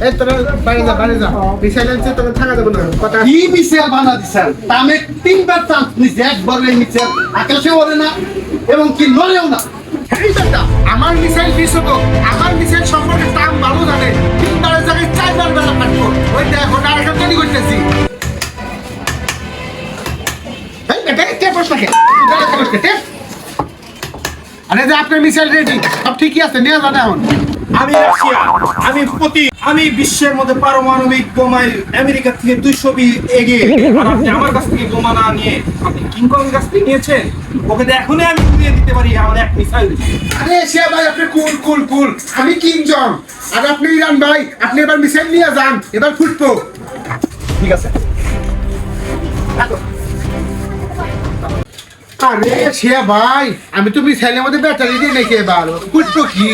এই তোরা বাইরে যা মিসাইল আনছে তোরা থাকা যাবে না কথা কি মিসাইল বানা দিছেন তামে তিনবার চান্স নিছে একবার এই মিসাইল আকাশে ওড়ে না এবং কি নড়েও না এই বেটা আমার মিসাইল মিস হতো আমার মিসাইল সম্পর্কে দাম ভালো জানে তিনবারের জায়গায় চারবার বেলা কাটবো ওই দেখো না আরেকটা তৈরি করতেছি এই বেটা কে প্রশ্ন কে আরে যে আপনার মিসাইল রেডি সব ঠিকই আছে নিয়ে যান এখন আমি রাশিয়া আমি বিশ্বের মধ্যে পারমাণবিক বোমায় আমেরিকা থেকে 200 এগিয়ে আর আপনি আমার কাছ থেকে বোমা না নিয়ে আপনি কিংকং কাছ থেকে নিয়েছেন ওকে তো এখনই আমি উড়িয়ে দিতে পারি আমার এক মিসাইল। আরে সে ভাই আপনি কুল আমি কিং জং আর আপনি ইরান ভাই আপনি এবার মিসাইল নিয়ে যান এবার ফুটবো ঠিক আছে আরে সে ভাই আমি তো মিসাইলের মধ্যে ব্যাটারি দিয়ে নাকি এবার ফুটবো কি